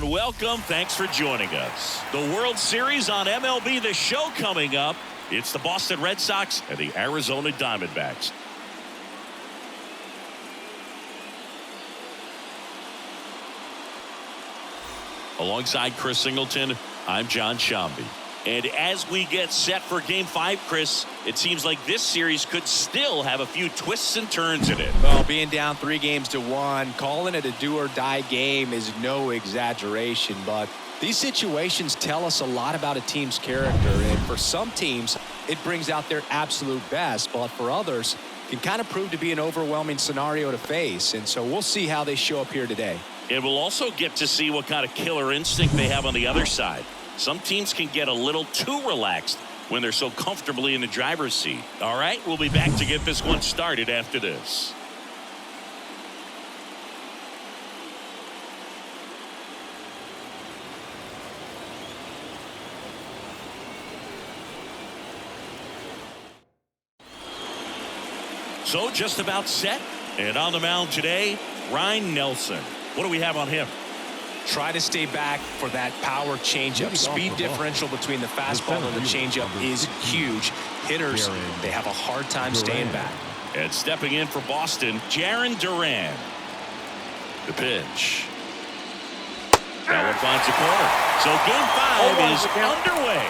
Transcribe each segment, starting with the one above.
and welcome. Thanks for joining us. The World Series on MLB The Show coming up. It's the Boston Red Sox and the Arizona Diamondbacks. Alongside Chris Singleton, I'm John Shambi. And as we get set for Game 5, Chris, it seems like this series could still have a few twists and turns in it. Well, being down 3-1, calling it a do-or-die game is no exaggeration, but these situations tell us a lot about a team's character, and for some teams, it brings out their absolute best, but for others, it can kind of prove to be an overwhelming scenario to face, and so we'll see how they show up here today. And we'll also get to see what kind of killer instinct they have on the other side. Some teams can get a little too relaxed when they're so comfortably in the driver's seat. All right, we'll be back to get this one started after this. So just about set. And on the mound today, Ryan Nelson. What do we have on him? Try to stay back for that power changeup. Speed differential between the fastball and the changeup is huge. Hitters, they have a hard time staying back. And stepping in for Boston, Jarren Duran. The pitch. That one finds a corner. So Game 5 is underway.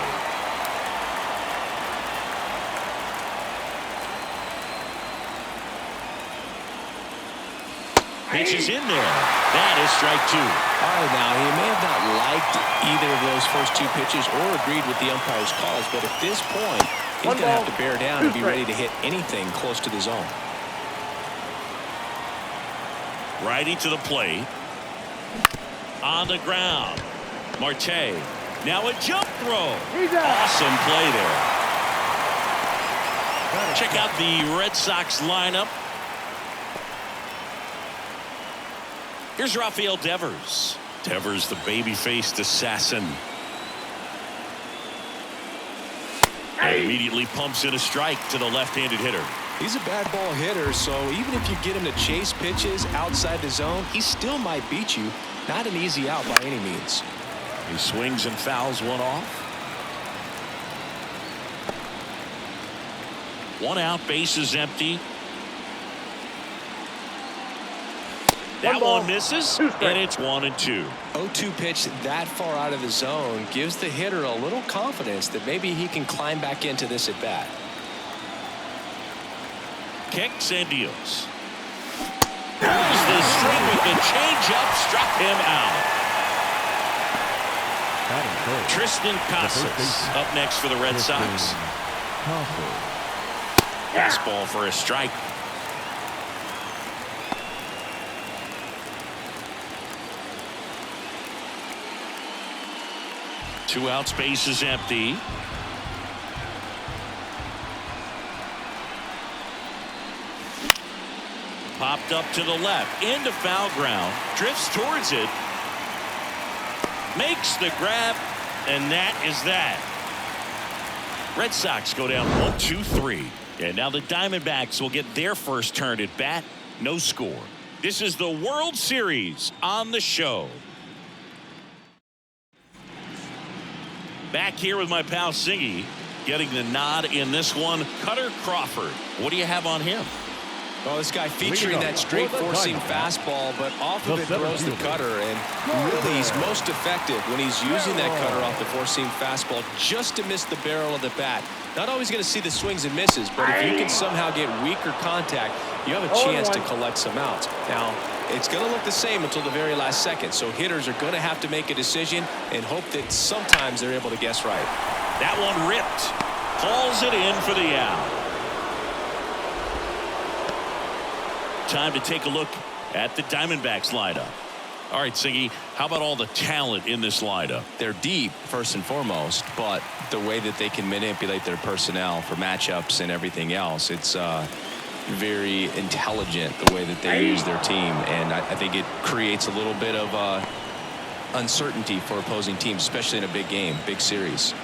Pitch is in there. That is strike 2. All right, now, he may have not liked either of those first two pitches or agreed with the umpire's calls, but at this point, he's going to have to bear down and be ready to hit anything close to the zone. Righty to the plate. On the ground. Marte. Now a jump throw. Awesome play there. Check out the Red Sox lineup. Here's Rafael Devers. Devers, the baby-faced assassin. And immediately pumps in a strike to the left-handed hitter. He's a bad ball hitter, so even if you get him to chase pitches outside the zone, he still might beat you. Not an easy out by any means. He swings and fouls one off. 1 out, base is empty. That one misses, and it's 1-2. 0-2 pitch that far out of the zone gives the hitter a little confidence that maybe he can climb back into this at bat. Kicks and deals. Pulls the string with the changeup, struck him out. Tristan Casas up next for the Red Sox. Fastball for a strike. Two outs, base is empty. Popped up to the left, into foul ground, drifts towards it, makes the grab, and that is that. Red Sox go down 1-2-3, and now the Diamondbacks will get their first turn at bat. No score. This is the World Series on the show. Back here with my pal Siggy, getting the nod in this one. Cutter Crawford. What do you have on him? Well, this guy featuring that straight four-seam fastball, but off of it throws the cutter, and really he's most effective when he's using that cutter off the four-seam fastball just to miss the barrel of the bat. Not always going to see the swings and misses, but if you can somehow get weaker contact, you have a chance to collect some outs. Now, it's going to look the same until the very last second, so hitters are going to have to make a decision and hope that sometimes they're able to guess right. That one ripped. Hauls it in for the out. Time to take a look at the Diamondbacks lineup. All right, Siggy, how about all the talent in this lineup? They're deep, first and foremost, but the way that they can manipulate their personnel for matchups and everything else, it's very intelligent the way that they use their team, and I think it creates a little bit of uncertainty for opposing teams, especially in a big game, big series.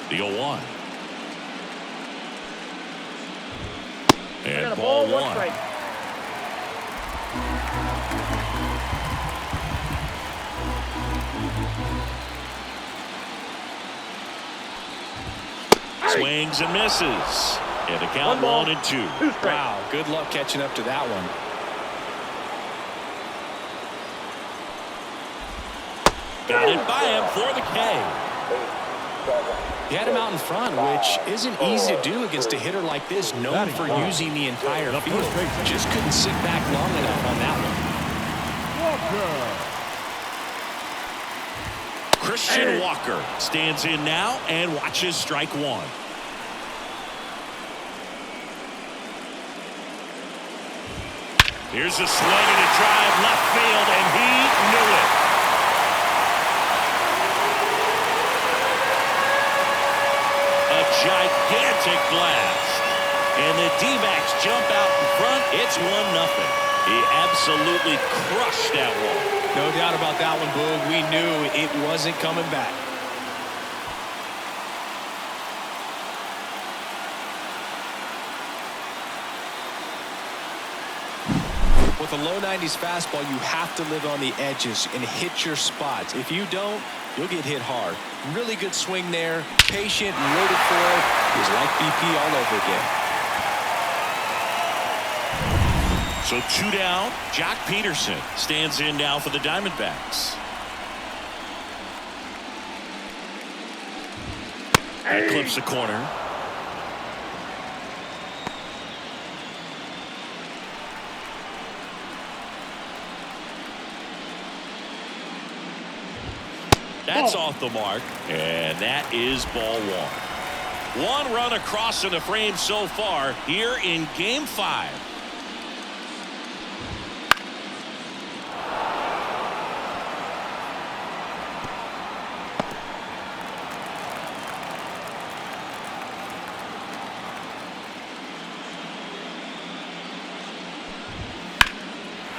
The 0-1. And ball 1. Swings and misses. And the count 1-2. Wow, good luck catching up to that one. Got it by him for the K. He had him out in front, which isn't easy to do against a hitter like this, known for using the entire field. Just couldn't sit back long enough on that one. Christian Walker stands in now and watches strike one. Here's a swing and a drive left field, and he knew it. A gigantic blast. And the D-backs jump out in front. It's 1-0. He absolutely crushed that one. No doubt about that one, Boog. We knew it wasn't coming back. With a low 90s fastball, you have to live on the edges and hit your spots. If you don't, you'll get hit hard. Really good swing there. Patient and waited for it. It was like BP all over again. So 2 down. Jock Peterson stands in now for the Diamondbacks. That clips the corner. That's off the mark, and that is ball one. One run across in the frame so far here in Game 5.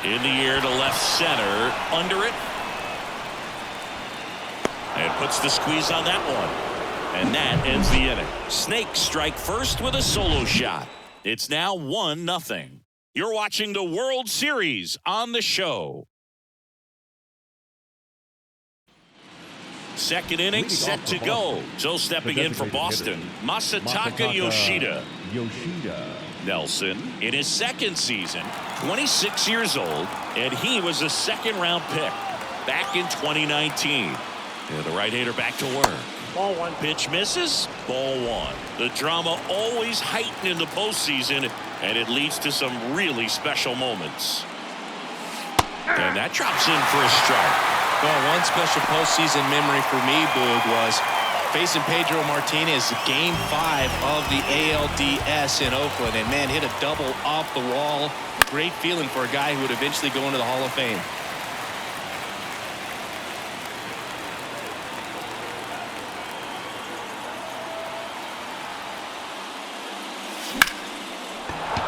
In the air to left center, under it. And puts the squeeze on that one. And that ends the inning. Snakes strike first with a solo shot. It's now 1-0. You're watching the World Series on the show. Second inning set to go. So stepping in for Boston, Masataka Yoshida. Nelson in his second season, 26 years old, and he was a second-round pick back in 2019. And the right-hander back to work. Ball one. Pitch misses. Ball one. The drama always heightened in the postseason, and it leads to some really special moments. And that drops in for a strike. Well, one special postseason memory for me, Boog, was facing Pedro Martinez Game 5 of the ALDS in Oakland. And, man, hit a double off the wall. Great feeling for a guy who would eventually go into the Hall of Fame.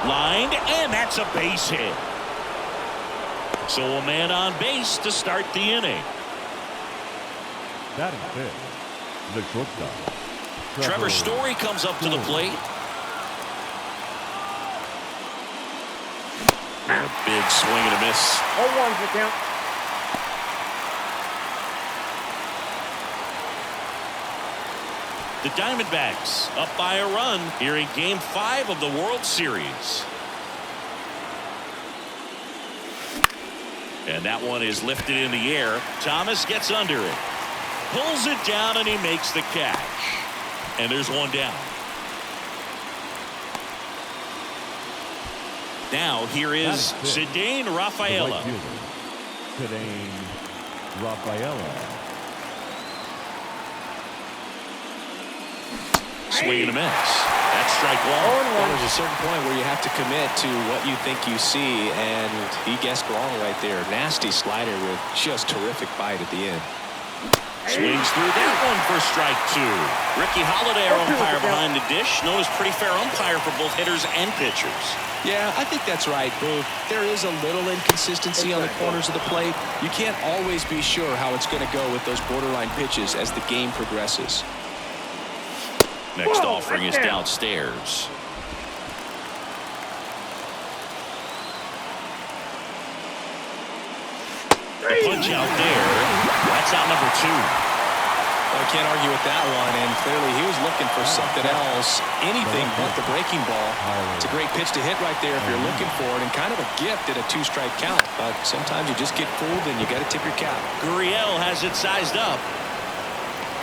Lined, and that's a base hit. So a man on base to start the inning. That is it. The shortstop. Trevor Story comes up to the plate. And a big swing and a miss. 0-1's the count. The Diamondbacks up by a run here in Game 5 of the World Series. And that one is lifted in the air. Thomas gets under it. Pulls it down and he makes the catch. And there's one down. Now here is Cedane Rafaela. Cedane Rafaela. Swing and a miss. That's strike one. Well, there's a certain point where you have to commit to what you think you see, and he guessed wrong right there. Nasty slider with just terrific bite at the end. Swings through that one for strike two. Ricky Holiday, our umpire behind the dish, known as pretty fair umpire for both hitters and pitchers. Yeah, I think that's right, Boo. There is a little inconsistency on the corners of the plate. You can't always be sure how it's going to go with those borderline pitches as the game progresses. Next offering is downstairs. The punch out there. That's out number two. I can't argue with that one, and clearly he was looking for something else, anything but the breaking ball. It's a great pitch to hit right there if you're looking for it, and kind of a gift at a 2-strike count. But sometimes you just get fooled and you got to tip your cap. Gurriel has it sized up.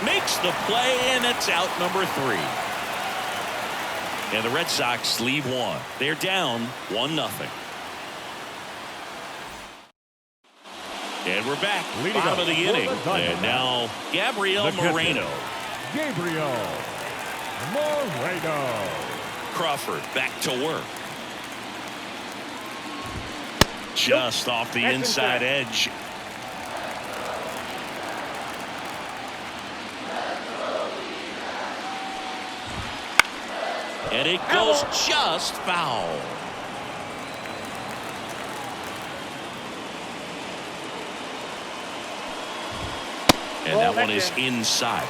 Makes the play, and it's out number 3. And the Red Sox lead one. They're down 1-0. And we're back. Bottom of the inning. And now Gabriel Moreno. Gabriel Moreno. Crawford back to work. Just off the inside edge. And it goes just foul. And that one is inside.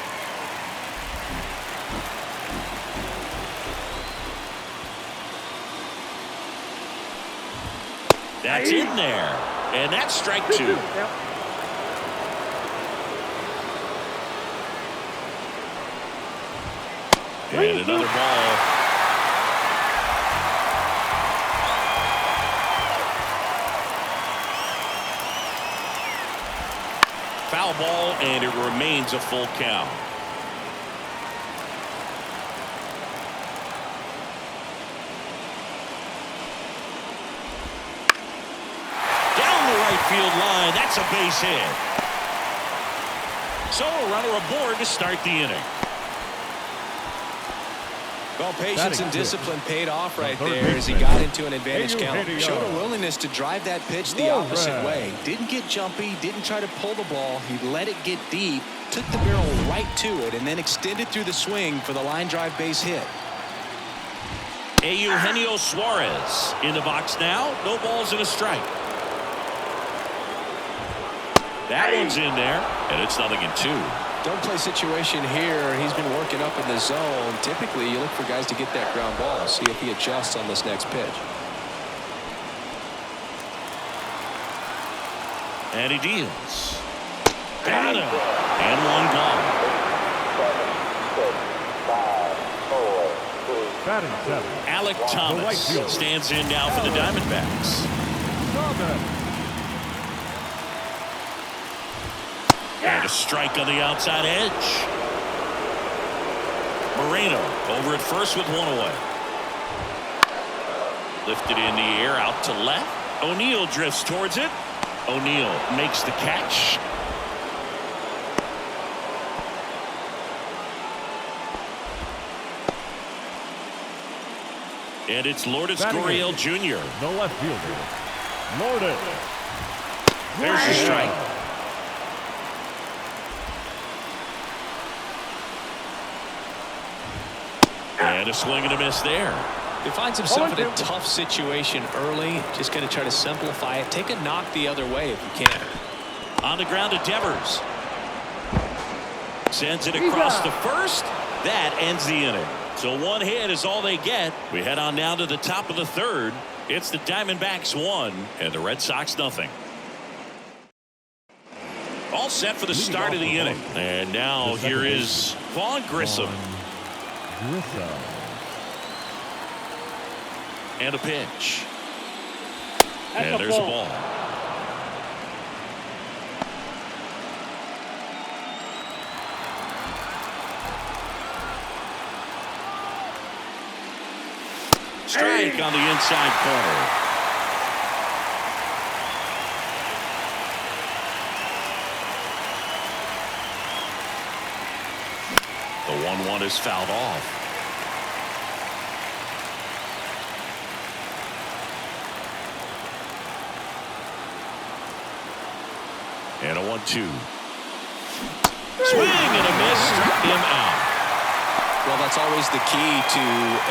That's in there. And that's strike 2. And another ball. Foul ball, and it remains a full count. Down the right field line. That's a base hit. So a runner aboard to start the inning. Well, patience and discipline paid off right there as he got into an advantage count. Showed a willingness to drive that pitch the opposite way. Didn't get jumpy, didn't try to pull the ball. He let it get deep, took the barrel right to it, and then extended through the swing for the line drive base hit. Eugenio Suarez in the box now. No balls and a strike. That one's in there, and it's 0-2. Don't play situation here. He's been working up in the zone. Typically, you look for guys to get that ground ball. See if he adjusts on this next pitch. And he deals. Got him. And one gone. Batting 7. Alec Thomas stands in now for the Diamondbacks. And a strike on the outside edge. Moreno over at first with one away. Lifted in the air out to left. O'Neill drifts towards it. O'Neill makes the catch. And it's Lourdes Gurriel Jr. The left fielder. Lourdes. There's your strike. And a swing and a miss there. He finds himself in a tough situation early. Just going to try to simplify it. Take a knock the other way if you can. On the ground to Devers. Sends it across the first. That ends the inning. So one hit is all they get. We head on down to the top of the third. It's the Diamondbacks 1 and the Red Sox nothing. All set for the start of the inning. And now here is Vaughn Grissom. And a pitch. And there's a ball. Strike on the inside corner. The 1-1 is fouled off. And a 1-2. Swing and a miss. Struck him out. Well, that's always the key to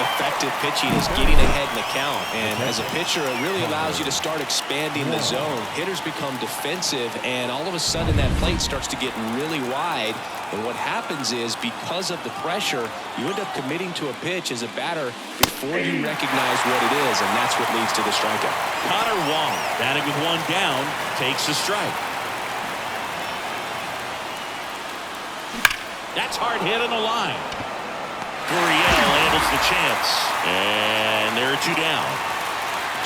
effective pitching is getting ahead in the count. And as a pitcher, it really allows you to start expanding the zone. Hitters become defensive, and all of a sudden that plate starts to get really wide. And what happens is, because of the pressure, you end up committing to a pitch as a batter before you recognize what it is, and that's what leads to the strikeout. Connor Wong, batting with one down, takes a strike. That's hard hit on the line. Gurriel handles the chance. And there are two down.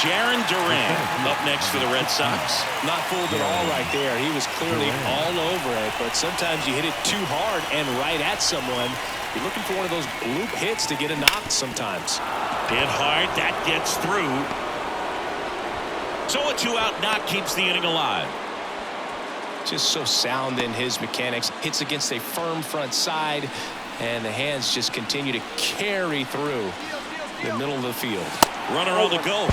Jarren Duran up next for the Red Sox. Not fooled at all right there. He was clearly all over it, but sometimes you hit it too hard and right at someone. You're looking for one of those bloop hits to get a knock sometimes. Hit hard. That gets through. So a two-out knock keeps the inning alive. Just so sound in his mechanics. Hits against a firm front side, and the hands just continue to carry through the middle of the field. Runner on the go.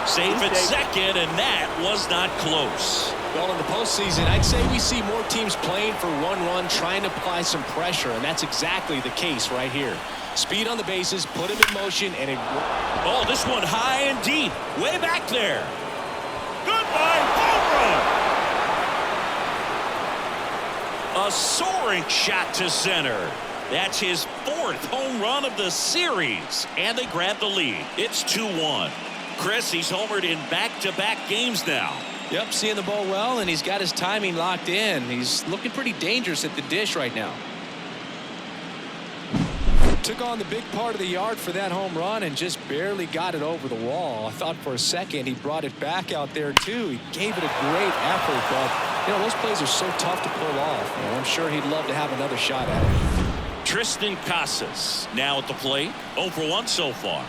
Safe at second, and that was not close. Well, in the postseason, I'd say we see more teams playing for one run, trying to apply some pressure, and that's exactly the case right here. Speed on the bases, put him in motion, and it... Oh, this one high and deep, way back there. Goodbye, home run. A soaring shot to center. That's his fourth home run of the series, and they grab the lead. It's 2-1. Chris, he's homered in back-to-back games now. Yep, seeing the ball well, and he's got his timing locked in. He's looking pretty dangerous at the dish right now. Took on the big part of the yard for that home run and just barely got it over the wall. I thought for a second he brought it back out there too. He gave it a great effort, but you know, those plays are so tough to pull off. And I'm sure he'd love to have another shot at it. Tristan Casas now at the plate. 0 for 1 so far.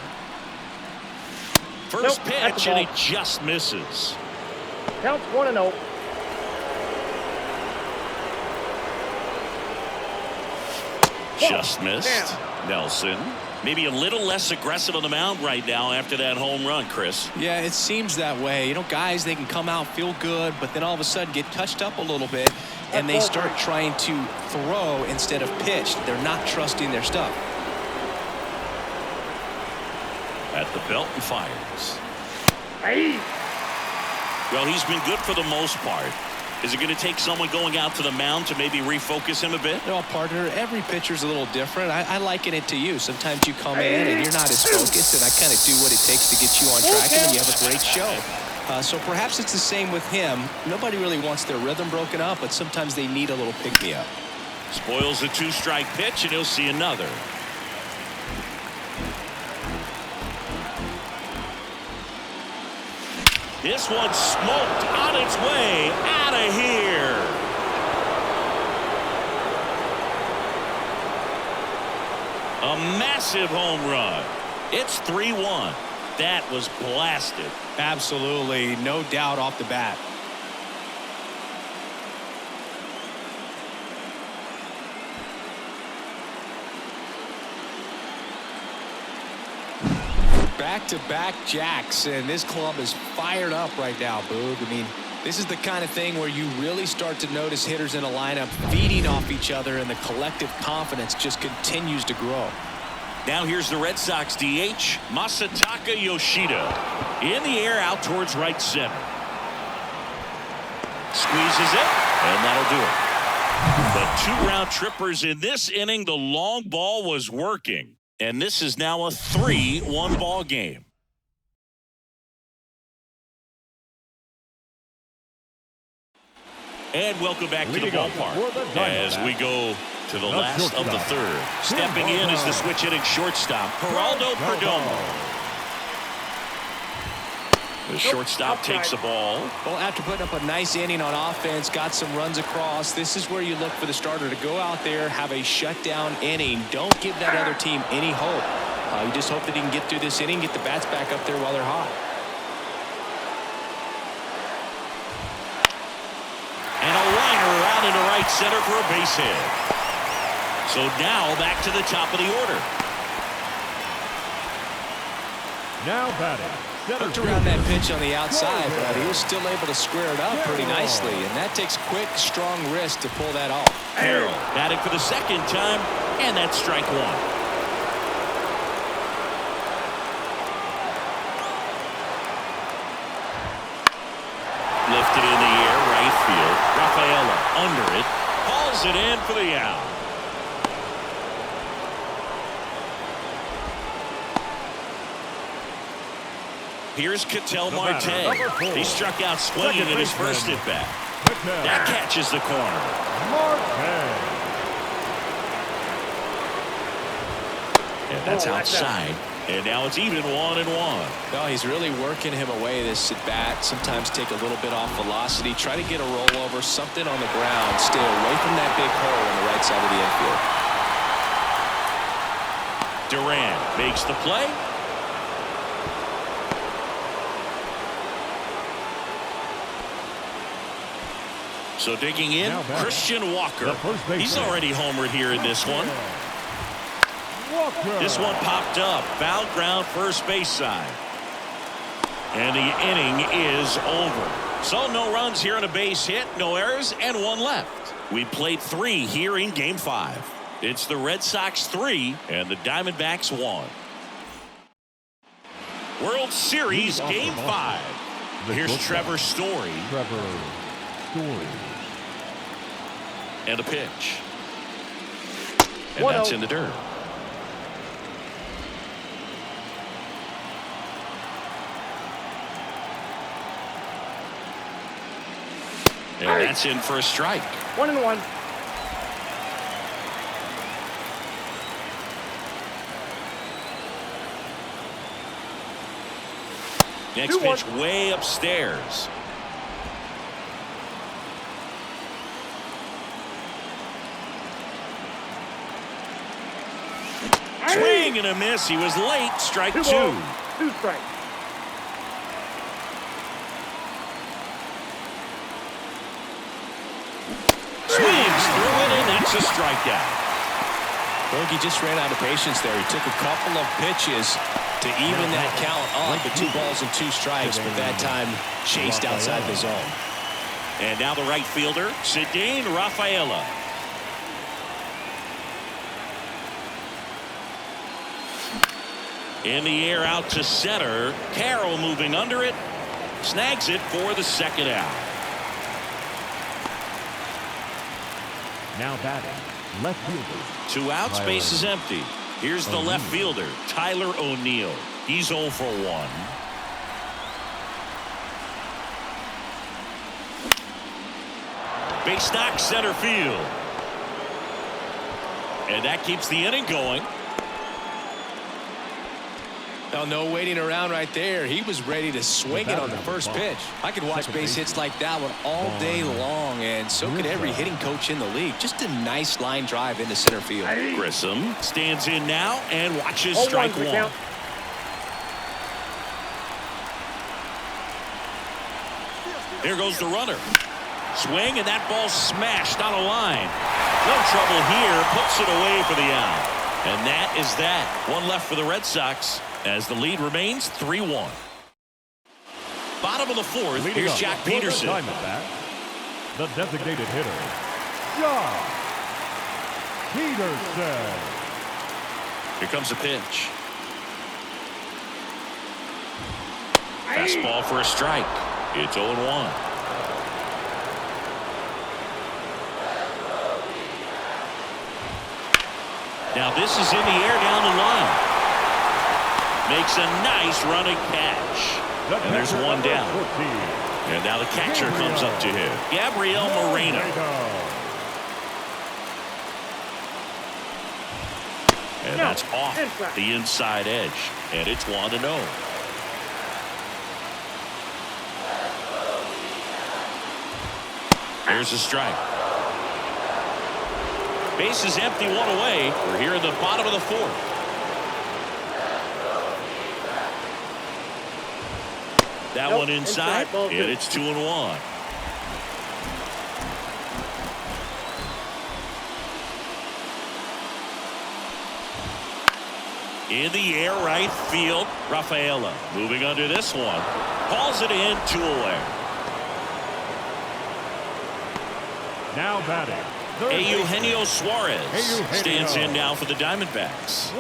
First pitch, and he just misses. Counts 1-0. Just missed. Nelson, maybe a little less aggressive on the mound right now after that home run, Chris. Yeah, it seems that way. You know, guys, they can come out, feel good, but then all of a sudden get touched up a little bit, and they start trying to throw instead of pitch. They're not trusting their stuff. At the belt and fires. Hey. Well, he's been good for the most part. Is it going to take someone going out to the mound to maybe refocus him a bit? No, partner, every pitcher's a little different. I liken it to you. Sometimes you come in and you're not as focused, and I kind of do what it takes to get you on track, and you have a great show. So perhaps it's the same with him. Nobody really wants their rhythm broken up, but sometimes they need a little pick-me-up. Spoils the two-strike pitch, and he'll see another. This one's smoked on its way out of here. A massive home run. It's 3-1. That was blasted. Absolutely, no doubt off the bat. Back-to-back jacks, and this club is fired up right now, Boog. I mean, this is the kind of thing where you really start to notice hitters in a lineup feeding off each other, and the collective confidence just continues to grow. Now here's the Red Sox DH, Masataka Yoshida. In the air out towards right center. Squeezes it, and that'll do it. But two round trippers in this inning. The long ball was working. And this is now a 3-1 ball game. And welcome back to the ballpark as we go to the last of the third. Stepping in is the switch hitting shortstop, Geraldo Perdomo. The shortstop takes the ball. Well, after putting up a nice inning on offense, got some runs across, this is where you look for the starter to go out there, have a shutdown inning. Don't give that other team any hope. You just hope that he can get through this inning, get the bats back up there while they're hot. And a liner out into right center for a base hit. So now back to the top of the order. Now batting. Hooked around that pitch on the outside, but he was still able to square it up pretty nicely, and that takes quick, strong wrist to pull that off. Harold batting for the second time, and that's strike one. Lifted in the air, right field. Rafaela under it, hauls it in for the out. Here's Ketel Marte. He struck out swinging in his first at bat. That catches the corner. And that's outside. And now it's even 1-1. No, he's really working him away, this at bat. Sometimes take a little bit off velocity. Try to get a rollover, something on the ground. Stay away from that big hole on the right side of the infield. Durant makes the play. So digging in, Christian Walker. He's already homered here in this one. This one popped up. Foul ground first base side. And the inning is over. So no runs here on a base hit, no errors, and 1 left. We played 3 here in Game 5. It's the Red Sox 3 and the Diamondbacks 1. World Series Game 5. Here's Trevor Story. And a pitch. And that's in the dirt. And that's in for a strike. 1-1. Next pitch way upstairs. Swing and a miss. He was late. Strike 2. 2 strikes. Swings through it, and that's a strikeout. Bogey just ran out of patience there. He took a couple of pitches to even that count up with 2 balls and 2 strikes, but that time chased outside the zone. And now the right fielder, Cedane Rafaela. In the air out to center. Carroll moving under it. Snags it for the second out. Now batting, left fielder. 2 outs, base is empty. Here's the left fielder, Tyler O'Neill. He's 0 for 1. Base knock center field. And that keeps the inning going. Now, no waiting around right there. He was ready to swing it on the first pitch. I could watch base hits like that one all day long, and so could every hitting coach in the league. Just a nice line drive into center field. Grissom stands in now and watches strike 1. Here goes the runner. Swing, and that ball smashed on a line. No trouble here. Puts it away for the out. And that is that. 1 left for the Red Sox as the lead remains 3-1. Bottom of the 4th. Here's Jack Peterson. The designated hitter, Jack Peterson. Here comes a pitch. Fastball for a strike. It's 0-1. Now this is in the air down the line. Makes a nice running catch. And there's 1 down. And now the catcher comes up to him. Gabriel Moreno. And that's off the inside edge. And it's 1-0. There's a strike. Base is empty, 1 away. We're here in the bottom of the 4th. That one inside, and it's 2-1. In the air right field, Rafaela moving under this one. Calls it in, 2 away. Now batting, Eugenio Suarez stands in now for the Diamondbacks.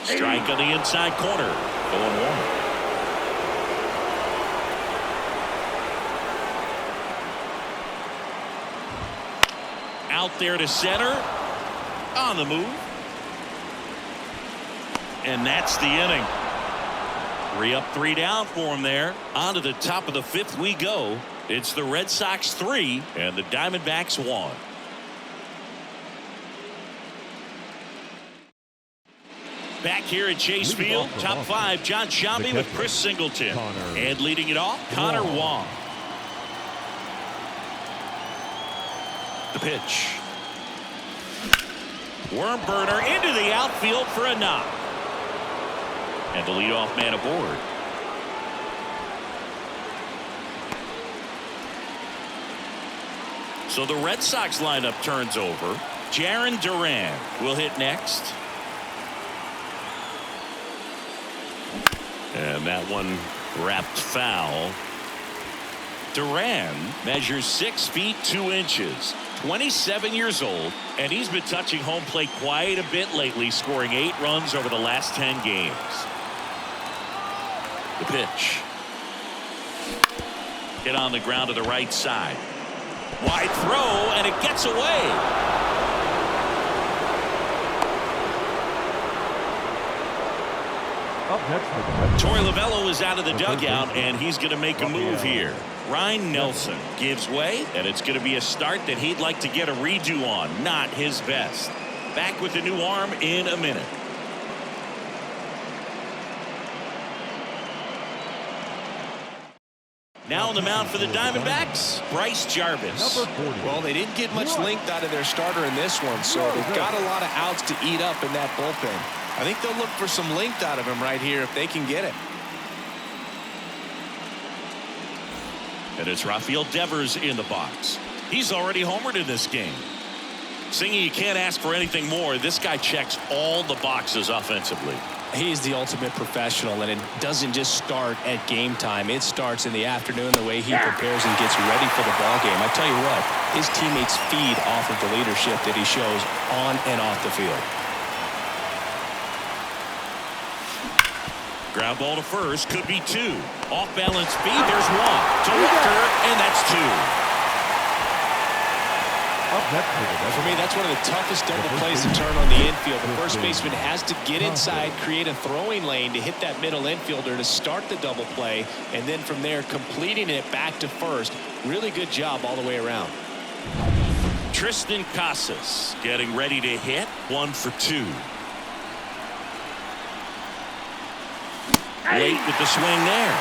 Strike on the inside corner. 0-1. Out there to center. On the move. And that's the inning. 3 up, 3 down for him there. On to the top of the 5th we go. It's the Red Sox 3 and the Diamondbacks 1. Back here at Chase Field, top 5, John Shambi with Chris Singleton. And leading it off, Connor Wong. The pitch. Worm burner into the outfield for a knock. And the leadoff man aboard. So the Red Sox lineup turns over. Jarren Duran will hit next. And that one wrapped foul. Duran measures 6 feet 2 inches, 27 years old, and he's been touching home plate quite a bit lately, scoring 8 runs over the last 10 games. The pitch. Hit on the ground to the right side. Wide throw, and it gets away. Up next, Torey Lovullo is out of the dugout, and he's going to make a move here. Ryan Nelson gives way, and it's going to be a start that he'd like to get a redo on. Not his best. Back with the new arm in a minute. Now on the mound for the Diamondbacks, Bryce Jarvis. Well, they didn't get much length out of their starter in this one, so they've got a lot of outs to eat up in that bullpen. I think they'll look for some length out of him right here if they can get it. And it's Rafael Devers in the box. He's already homered in this game. Singy, you can't ask for anything more. This guy checks all the boxes offensively. He's the ultimate professional, and it doesn't just start at game time. It starts in the afternoon, the way he prepares and gets ready for the ball game. I tell you what, his teammates feed off of the leadership that he shows on and off the field. Ground ball to first, could be 2. Off balance speed, there's 1 to Walker, and that's 2. For me, that's one of the toughest double plays to turn on the infield. The first baseman has to get inside, create a throwing lane to hit that middle infielder to start the double play, and then from there completing it back to first. Really good job all the way around. Tristan Casas getting ready to hit. 1 for 2. Late with the swing there.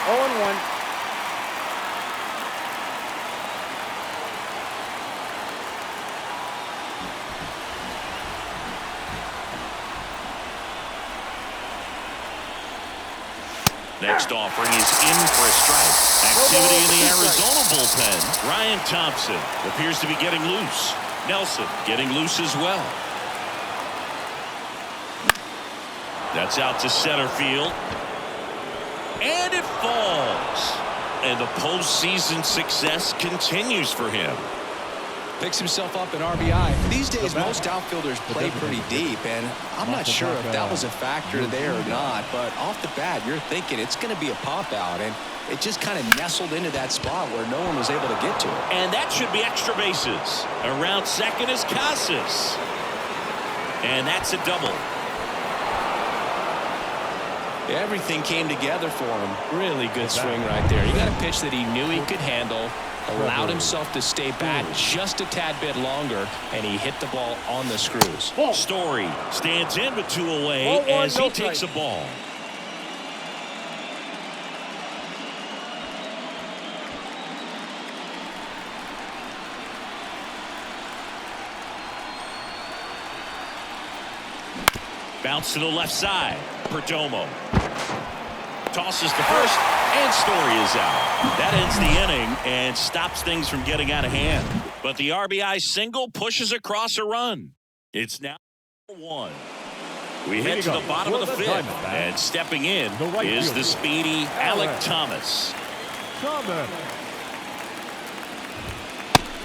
0-1. Next offering is in for a strike. Activity in the Arizona bullpen. Ryan Thompson appears to be getting loose. Nelson getting loose as well. That's out to center field. And it falls. And the postseason success continues for him. Picks himself up an RBI. These days, most outfielders play pretty deep, and I'm not sure if that was a factor there or not, but off the bat, you're thinking it's going to be a pop-out, and it just kind of nestled into that spot where no one was able to get to it. And that should be extra bases. Around second is Casas. And that's a double. Everything came together for him. Really good swing right there. He got a pitch that he knew he could handle, allowed himself to stay back just a tad bit longer, and he hit the ball on the screws. Story stands in with 2 away as he takes a ball. Bounce to the left side. Perdomo tosses to first, and Story is out. That ends the inning and stops things from getting out of hand. But the RBI single pushes across a run. It's now 1. We head to the bottom of the 5th, and stepping in is the speedy Alec Thomas.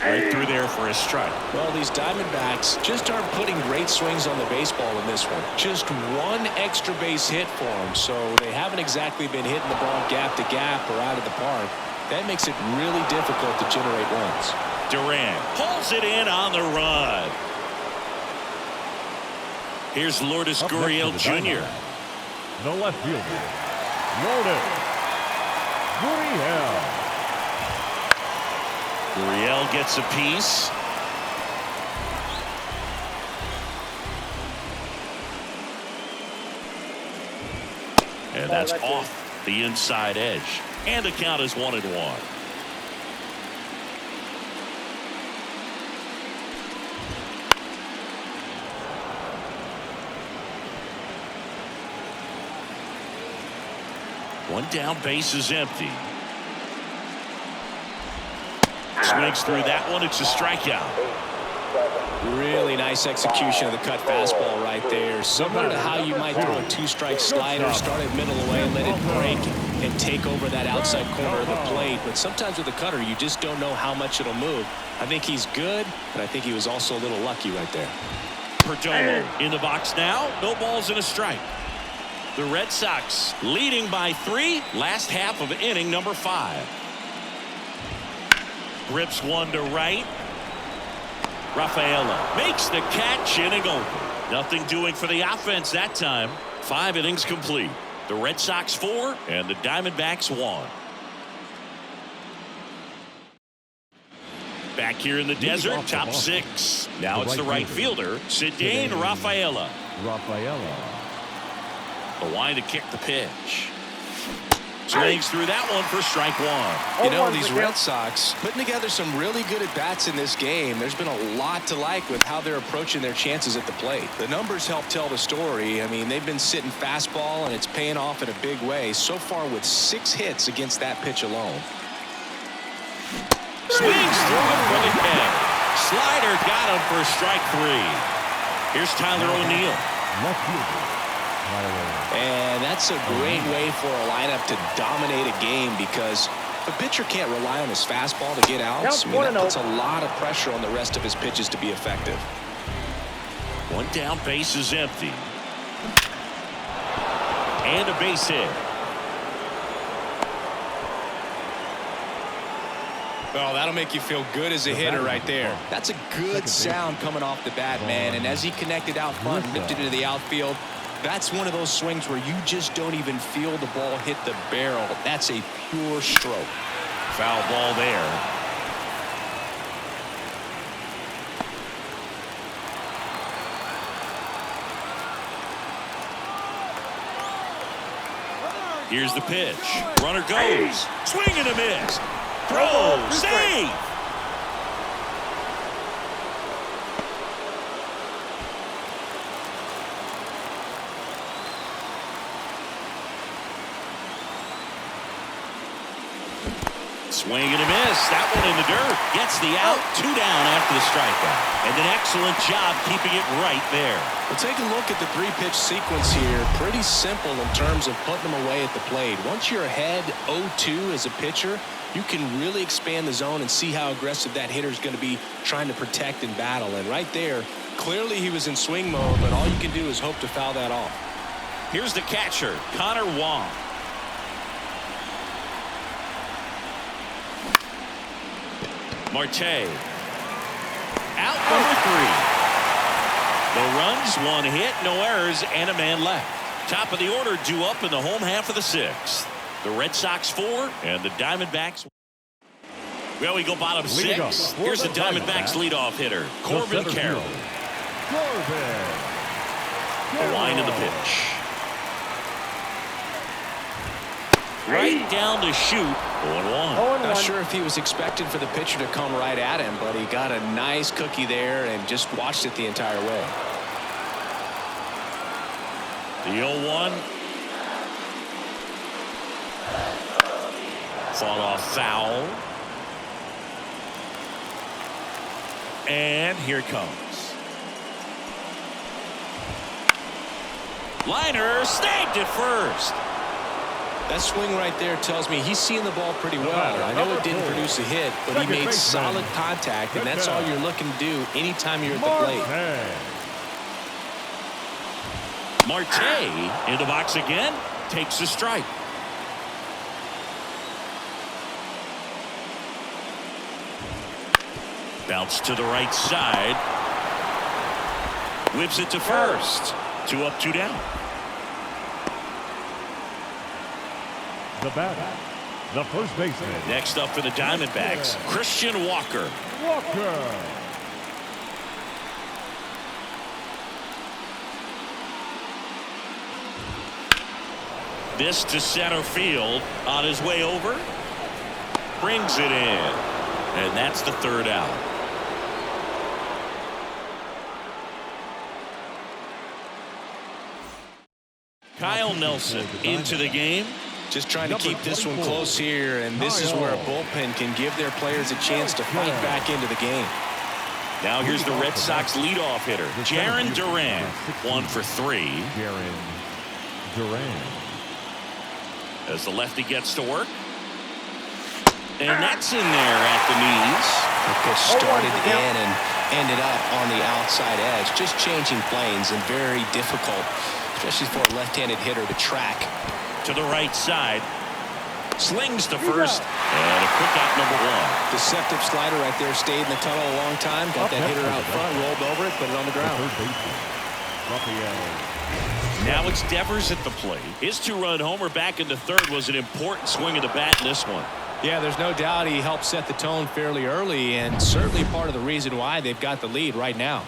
Right through there for a strike. Well, these Diamondbacks just aren't putting great swings on the baseball in this one. Just 1 extra base hit for them, so they haven't exactly been hitting the ball gap to gap or out of the park. That makes it really difficult to generate runs. Duran pulls it in on the run. Here's Lourdes Gurriel Jr. The left fielder, Lourdes Gurriel. Gurriel gets a piece. And that's off the inside edge. And the count is 1-1. One down, base is empty. Swings through that one. It's a strikeout. Really nice execution of the cut fastball right there. Similar to how you might throw a two-strike slider, start it middle away, let it break and take over that outside corner of the plate. But sometimes with the cutter, you just don't know how much it'll move. I think he's good, but I think he was also a little lucky right there. Perdomo in the box now. No balls and a strike. The Red Sox leading by 3. Last half of inning number 5. Rips one to right. Rafaela makes the catch, inning over. Nothing doing for the offense that time. 5 innings complete. The Red Sox 4 and the Diamondbacks 1. Back here in the desert, top 6. Now it's the right fielder, Cedane Rafaela. The line to kick the pitch. Swings through that one for strike 1. You know, these Red Sox putting together some really good at-bats in this game. There's been a lot to like with how they're approaching their chances at the plate. The numbers help tell the story. I mean, they've been sitting fastball, and it's paying off in a big way. So far with 6 hits against that pitch alone. Swings through it for the catch. Slider got him for strike 3. Here's Tyler O'Neill. And that's a great way for a lineup to dominate a game, because the pitcher can't rely on his fastball to get outs. I mean, that puts a lot of pressure on the rest of his pitches to be effective. One down, base is empty. And a base hit. Well, that'll make you feel good as a hitter right there. That's a good sound coming off the bat, man. And as he connected out front and lifted into the outfield, that's one of those swings where you just don't even feel the ball hit the barrel. That's a pure stroke. Foul ball there. Here's the pitch. Runner goes. Swing and a miss. Throw. Save. Swing and a miss. That one in the dirt. Gets the out. 2 down after the strikeout. And an excellent job keeping it right there. Well, take a look at the 3-pitch sequence here. Pretty simple in terms of putting them away at the plate. Once you're ahead 0-2 as a pitcher, you can really expand the zone and see how aggressive that hitter is going to be trying to protect and battle. And right there, clearly he was in swing mode, but all you can do is hope to foul that off. Here's the catcher, Connor Wong. Marte. Out number 3. No runs, 1 hit, no errors, and a man left. Top of the order due up in the home half of the 6th. The Red Sox 4 and the Diamondbacks. Well, we go bottom 6. Here's the Diamondbacks leadoff hitter, Corbin Carroll. The line of the pitch. Right down to shoot. 0-1. Not sure if he was expecting for the pitcher to come right at him, but he got a nice cookie there and just watched it the entire way. The 0-1. Fought off foul. And here it comes. Liner snagged it first. That swing right there tells me he's seeing the ball pretty well. I know it didn't produce a hit, but he made solid contact, and that's all you're looking to do anytime you're at the plate. Marte in the box again, takes a strike. Bounce to the right side. Whips it to first. 2 up, 2 down. The batter, The first baseman. Next up for the Diamondbacks, Christian Walker. Walker. This to center field. On his way over. Brings it in. And that's the third out. Kyle Nelson into the game. Just trying to keep this one close here, and this is where a bullpen can give their players a chance to fight back into the game. Now here's the Red Sox leadoff hitter, Jarren Duran, 1 for 3. Jarren Duran. As the lefty gets to work. And that's in there at the knees. The pitch started in and ended up on the outside edge. Just changing planes and very difficult, especially for a left-handed hitter to track. To the right side. Slings to first. And a quick out, number 1. Deceptive slider right there. Stayed in the tunnel a long time. Got that hitter out front. Rolled over it. Put it on the ground. Now it's Devers at the plate. His 2-run homer back in the third was an important swing of the bat in this one. Yeah, there's no doubt he helped set the tone fairly early, and certainly part of the reason why they've got the lead right now.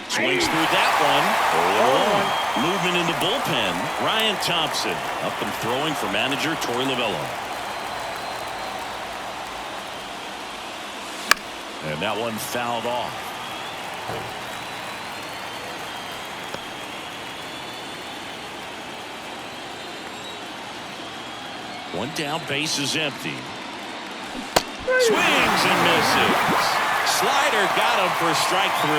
Swings through that one. Movement in the bullpen. Ryan Thompson up and throwing for manager Torey Lovullo. And that one fouled off. One down, base is empty. Swings and misses. Slider got him for strike 3.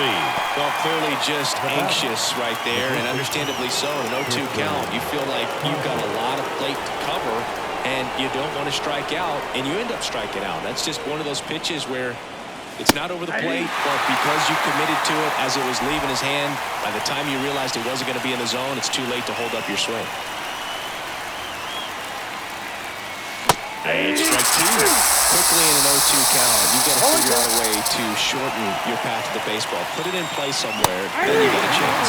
Well, clearly just anxious right there, and understandably so. An 0-2 count. You feel like you've got a lot of plate to cover, and you don't want to strike out, and you end up striking out. That's just one of those pitches where it's not over the plate, but because you committed to it as it was leaving his hand, by the time you realized it wasn't going to be in the zone, it's too late to hold up your swing. And strike 2. Quickly in an 0-2 count, you've got to figure out a way to shorten your path to the baseball. Put it in play somewhere, then you get a chance.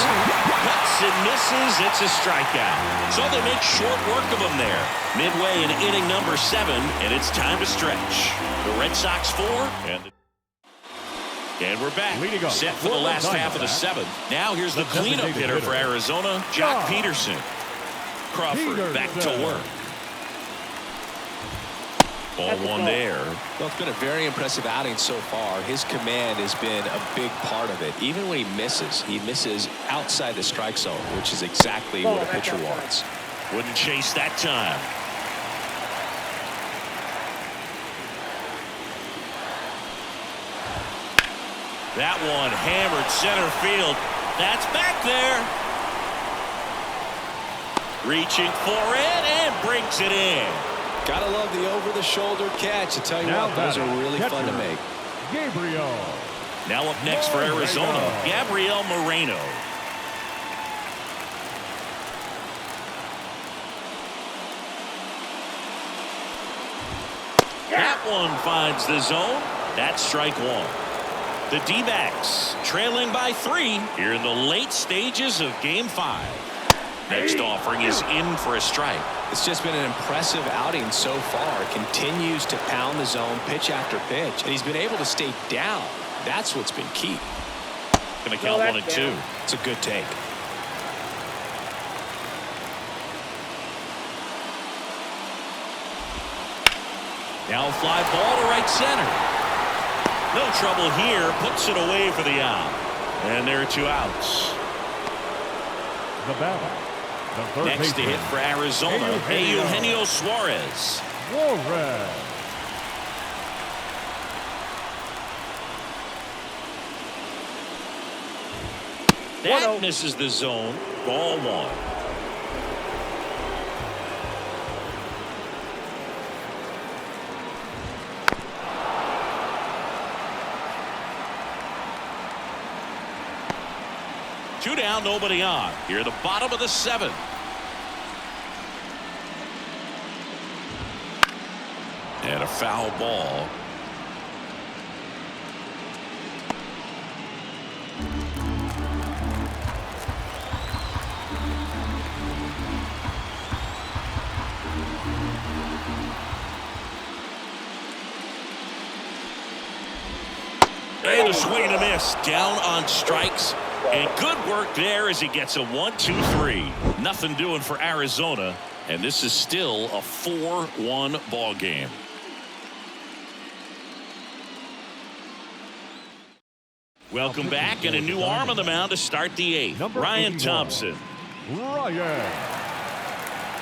Cuts and misses. It's a strikeout. So they make short work of him there. Midway in inning number 7, and it's time to stretch. The Red Sox 4, and we're back. Set for the last half of the 7th. Now here's the cleanup hitter for Arizona, Jock Peterson. Crawford back to work. Ball 1 there. Well, it's been a very impressive outing so far. His command has been a big part of it. Even when he misses outside the strike zone, which is exactly what a pitcher wants. Wouldn't chase that time. That one hammered center field. That's back there. Reaching for it and brings it in. Gotta love the over-the-shoulder catch. I tell you what, those are really fun to make. Gabriel. Now up next for Arizona, Gabriel Moreno. That one finds the zone. That's strike 1. The D-backs trailing by 3 here in the late stages of Game 5. Next offering is in for a strike. It's just been an impressive outing so far. Continues to pound the zone pitch after pitch, and he's been able to stay down. That's what's been key. Gonna count 1 and 2. It's a good take. Now a fly ball to right center. No trouble here. Puts it away for the out. And there are 2 outs. The batter. Next to hit for Arizona, Eugenio Suarez. That misses the zone. Ball 1. Two down, nobody on. Here at the bottom of the 7th. And a foul ball. And a swing and a miss. Down on strikes. And good work there as he gets a 1-2-3. Nothing doing for Arizona. And this is still a 4-1 ball game. Welcome back, and a new arm on the mound to start the eighth. Ryan Thompson. Ryan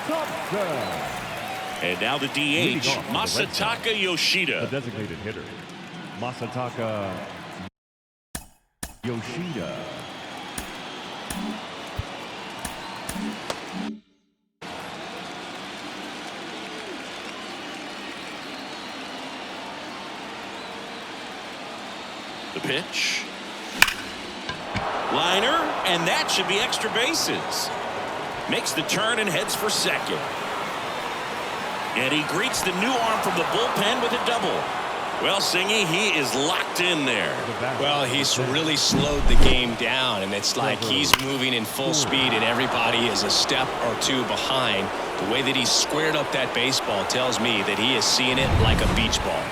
Thompson. And now the DH, Masataka Yoshida. The designated hitter, Masataka Yoshida. The pitch. Liner, and that should be extra bases. Makes the turn and heads for second. And he greets the new arm from the bullpen with a double. Well, Singy, he is locked in there. Well, he's really slowed the game down, and it's like he's moving in full speed, and everybody is a step or two behind. The way that he squared up that baseball tells me that he is seeing it like a beach ball.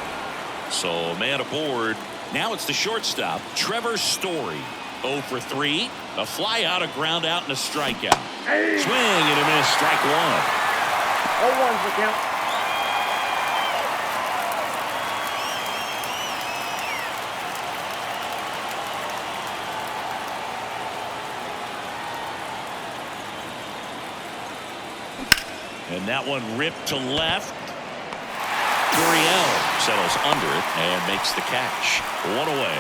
So, man aboard. Now it's the shortstop, Trevor Story. 0 for 3. A fly out, a ground out, and a strikeout. Swing and a miss, strike one. 0-1 for count. And that one ripped to left. Gurriel settles under it and makes the catch. One away.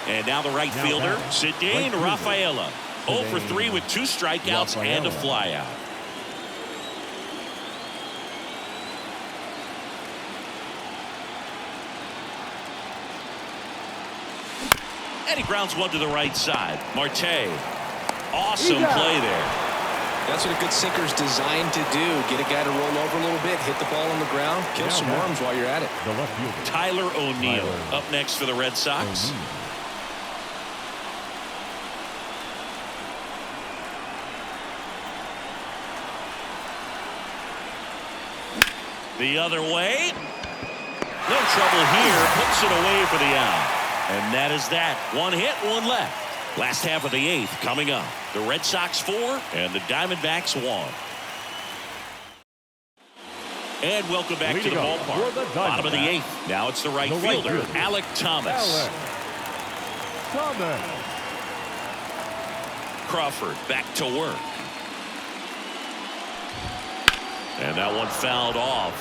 And now the right fielder, Cedane Rafaela. 0 for 3 with 2 strikeouts and a flyout. And he grounds one to the right side. Marte. Awesome play there. That's what a good sinker is designed to do. Get a guy to roll over a little bit, hit the ball on the ground, kill some worms while you're at it. The left fielder, Tyler O'Neill up next for the Red Sox. The other way. No trouble here. Puts it away for the out. And that is that. One hit, one left. Last half of the eighth coming up. The Red Sox 4 and the Diamondbacks 1. And welcome back to the ballpark. Bottom of the eighth. Now it's the right fielder, Alek Thomas. Crawford back to work. And that one fouled off.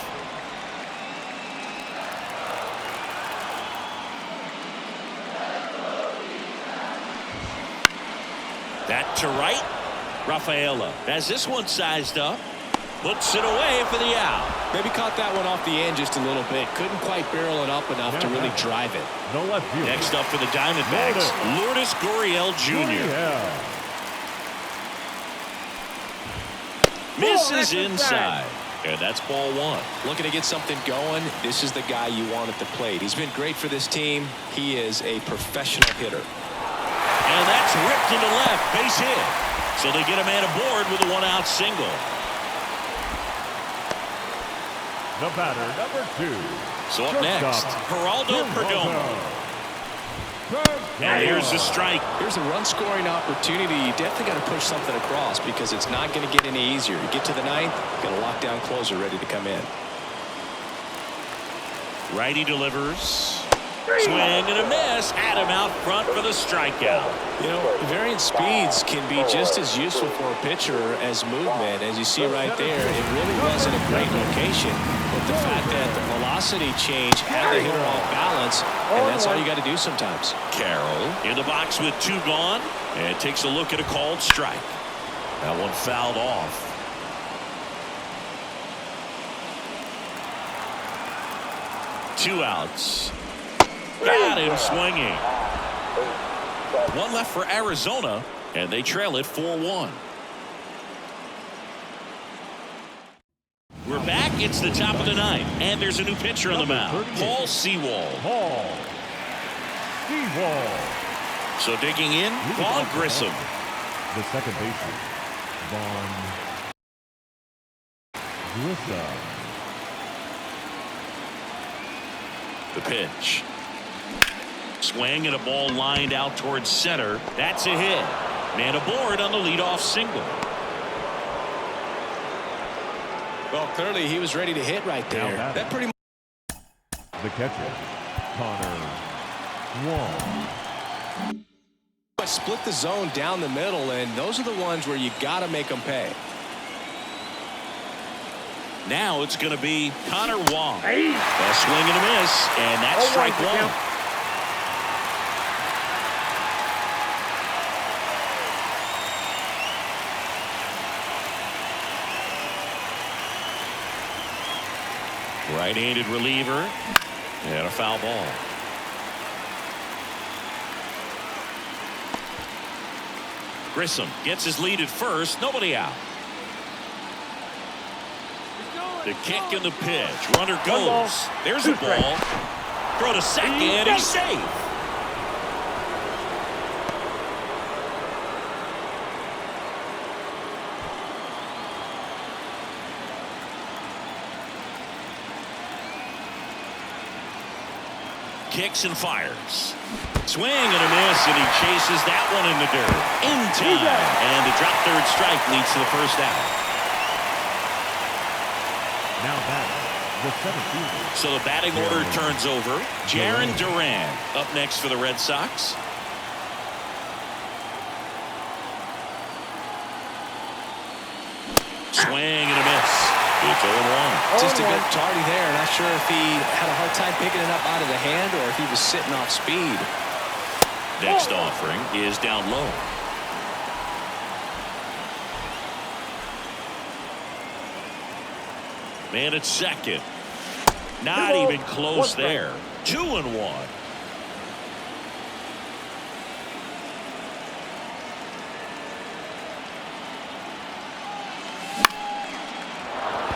That to right. Rafaela has this one sized up. Puts it away for the out. Maybe caught that one off the end just a little bit. Couldn't quite barrel it up enough to really drive it. Next up for the Diamondbacks, Lourdes Gurriel Jr. Misses inside. And that's ball one. Looking to get something going. This is the guy you want at the plate. He's been great for this team. He is a professional hitter. And that's ripped into left. Base hit. So they get a man aboard with a one-out single. The batter, number 2. So up next, Geraldo Perdomo. And here's the strike. Here's a run-scoring opportunity. You definitely got to push something across because it's not going to get any easier. You get to the ninth, got a lockdown closer ready to come in. Righty delivers. Swing and a miss. Had him out front for the strikeout. You know, varying speeds can be just as useful for a pitcher as movement. As you see right there, it really wasn't a great location. But the fact that the velocity change had the hitter off balance, and that's all you got to do sometimes. Carroll in the box with 2 gone and takes a look at a called strike. That one fouled off. Two outs. Got him swinging. One left for Arizona, and they trail it 4-1. We're back. It's the top of the ninth, and there's a new pitcher on the mound, Paul Sewald. So digging in, Vaughn Grissom. The second baseman, Vaughn Grissom. The pitch. Swing and a ball lined out towards center. That's a hit. Man aboard on the leadoff single. Well, clearly he was ready to hit right there. That pretty much. The catcher, Connor Wong. Split the zone down the middle, and those are the ones where you got to make them pay. Now it's going to be Connor Wong. A swing and a miss, and that's strike one. Right-handed reliever, and a foul ball. Grissom gets his lead at first, nobody out. The kick and the pitch. Runner goes. There's a ball. Throw to second. He's safe. Kicks and fires. Swing and a miss, and he chases that one in the dirt. In time. And the drop third strike leads to the first out. Now batting, the seventh fielder. So the batting order turns over. Jarren Duran up next for the Red Sox. Swing and a miss. It's 0-1. Just a good tardy there. Not sure if he had a hard time picking it up out of the hand or if he was sitting off speed. Next offering is down low. Man at second. Not even close there. 2-1.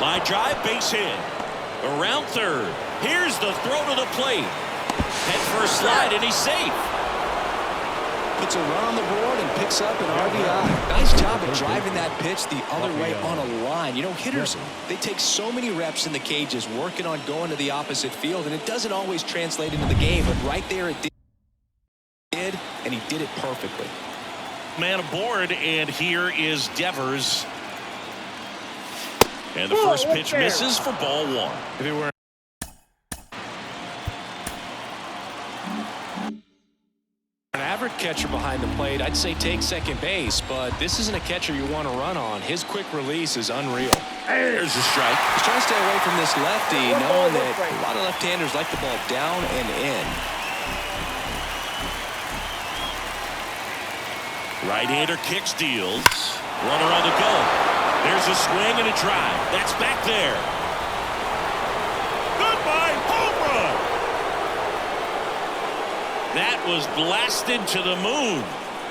Line drive, base hit. Around third. Here's the throw to the plate. Head first slide, and he's safe. Puts a run on the board and picks up an RBI. Nice job of driving that pitch the other way on a line. You know, hitters, they take so many reps in the cages working on going to the opposite field, and it doesn't always translate into the game, but right there it did, and he did it perfectly. Man aboard, and here is Devers. And the first pitch misses for ball one. If it were an average catcher behind the plate, I'd say take second base, but this isn't a catcher you want to run on. His quick release is unreal. There's a strike. He's trying to stay away from this lefty, knowing that a lot of left-handers like the ball down and in. Right-hander kicks, deals. Runner on the go. There's a swing and a drive. That's back there. Goodbye, home run. That was blasted to the moon.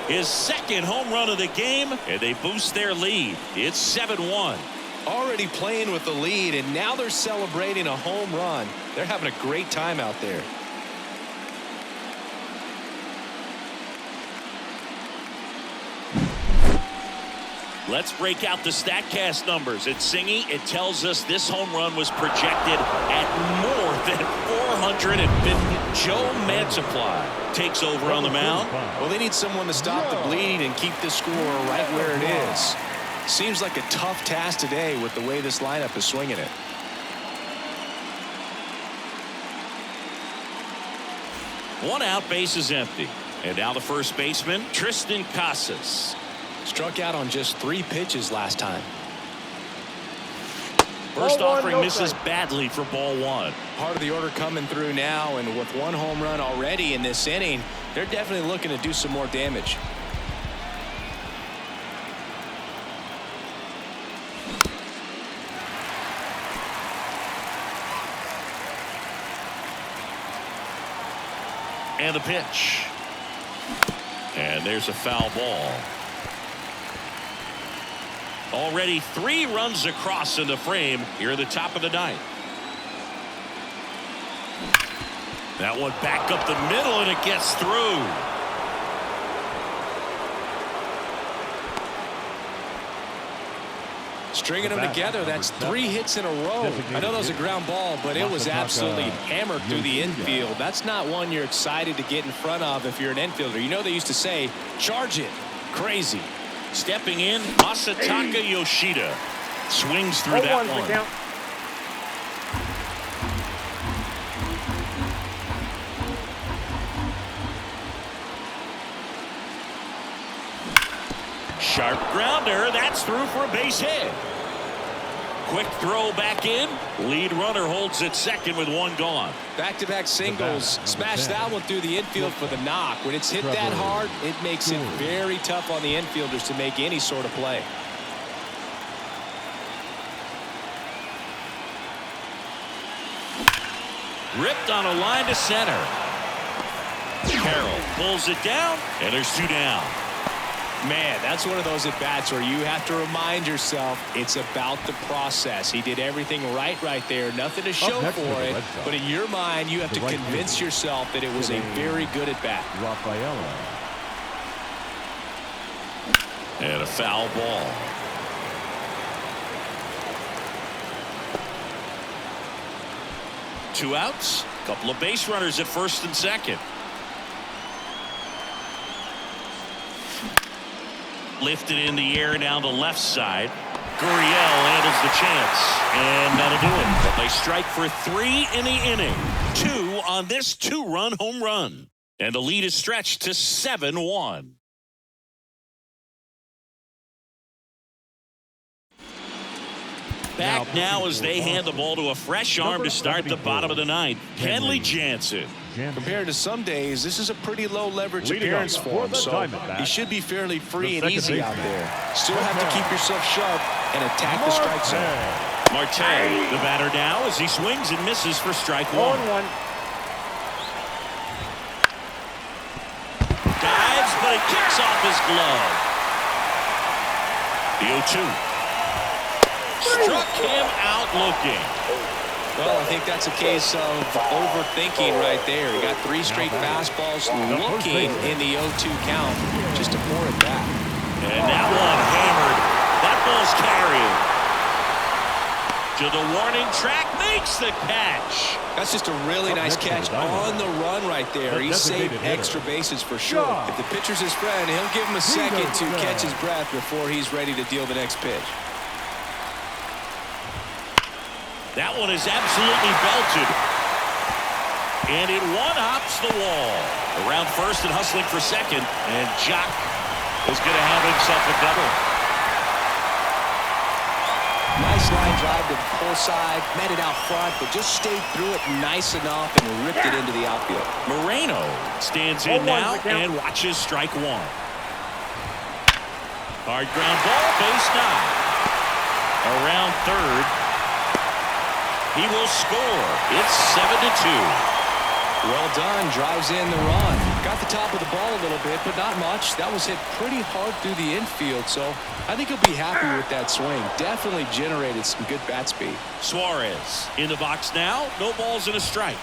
His second home run of the game, and they boost their lead. It's 7-1. Already playing with the lead, and now they're celebrating a home run. They're having a great time out there. Let's break out the StatCast numbers. At Singy, it tells us this home run was projected at more than 450. Joe Mantiply takes over on the mound. Well, they need someone to stop the bleed and keep this score right where it is. Seems like a tough task today with the way this lineup is swinging it. One out, base is empty. And now the first baseman, Tristan Casas. Struck out on just 3 pitches last time. First offering misses badly for ball one. Part of the order coming through now, and with 1 home run already in this inning, they're definitely looking to do some more damage. And the pitch. And there's a foul ball. Already 3 runs across in the frame here at the top of the ninth. That one back up the middle, and it gets through. stringing them together. That's 3 hits in a row. I know that was a ground ball, but it was absolutely hammered through the infield. That's not one you're excited to get in front of if you're an infielder. You know they used to say, charge it. Crazy. Stepping in, Masataka Yoshida swings through that one. Count. Sharp grounder. That's through for a base hit. Quick throw back in. Lead runner holds at second with 1 gone. Back-to-back singles. Smash that one through the infield for the knock. When it's hit that hard, it makes it very tough on the infielders to make any sort of play. Ripped on a line to center. Carroll pulls it down, and there's 2 down. Man, that's one of those at-bats where you have to remind yourself it's about the process. He did everything right there. Nothing to show for it. But in your mind, you have to convince yourself that it was a very good at-bat. And a foul ball. Two outs. Couple of base runners at first and second. Lifted in the air down the left side. Gurriel handles the chance, and that'll do it. But they strike for 3 in the inning. 2 on this 2-run home run. And the lead is stretched to 7-1. Back now as they hand the ball to a fresh arm to start the bottom of the 9th. Kenley Jansen. Compared to some days, this is a pretty low leverage appearance for him, so he should be fairly free and easy out there. Still have to keep yourself sharp and attack the strike zone. Marte, the batter now as he swings and misses for strike 1. Dives, but it kicks off his glove. The 0-2. Struck him out looking. Well, I think that's a case of overthinking right there. He got 3 straight fastballs looking in the 0-2 count just to pour it back. And that one hammered. That ball's carried. To the warning track, makes the catch. That's just a really nice catch on the run right there. He saved extra bases for sure. If the pitcher's his friend, he'll give him a second to catch his breath before he's ready to deal the next pitch. That one is absolutely belted. And it one-hops the wall. Around first and hustling for second. And Jock is going to have himself a double. Nice line drive to the pull side. Met it out front, but just stayed through it nice enough and ripped it into the outfield. Moreno stands in now and watches strike 1. Hard ground ball, base knock. Around third. He will score. It's 7-2. Well done. Drives in the run. Got the top of the ball a little bit, but not much. That was hit pretty hard through the infield, so I think he'll be happy with that swing. Definitely generated some good bat speed. Suarez in the box now. No balls and a strike.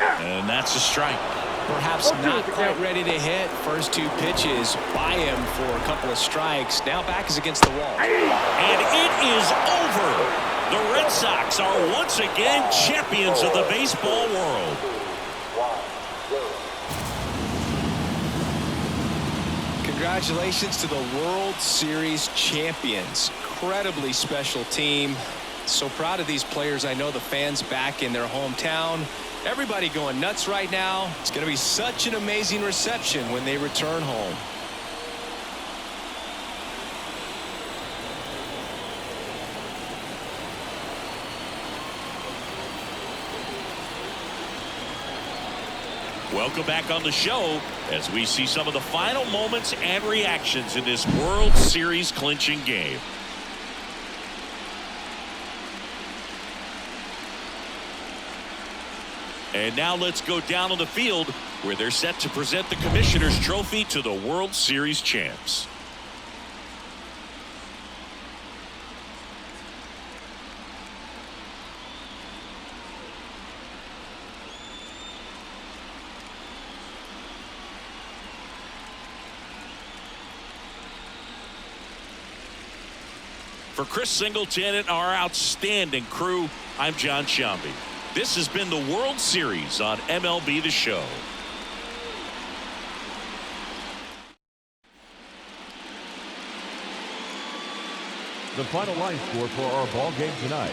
And that's a strike. Perhaps not quite ready to hit. First 2 pitches by him for a couple of strikes. Now back is against the wall. And it is over. The Red Sox are once again champions of the baseball world. Congratulations to the World Series champions. Incredibly special team. So proud of these players. I know the fans back in their hometown. Everybody going nuts right now. It's going to be such an amazing reception when they return home. Welcome back on the show as we see some of the final moments and reactions in this World Series clinching game. And now let's go down on the field where they're set to present the Commissioner's Trophy to the World Series champs. For Chris Singleton and our outstanding crew, I'm John Sciambi. This has been the World Series on MLB The Show. The final line score for our ball game tonight.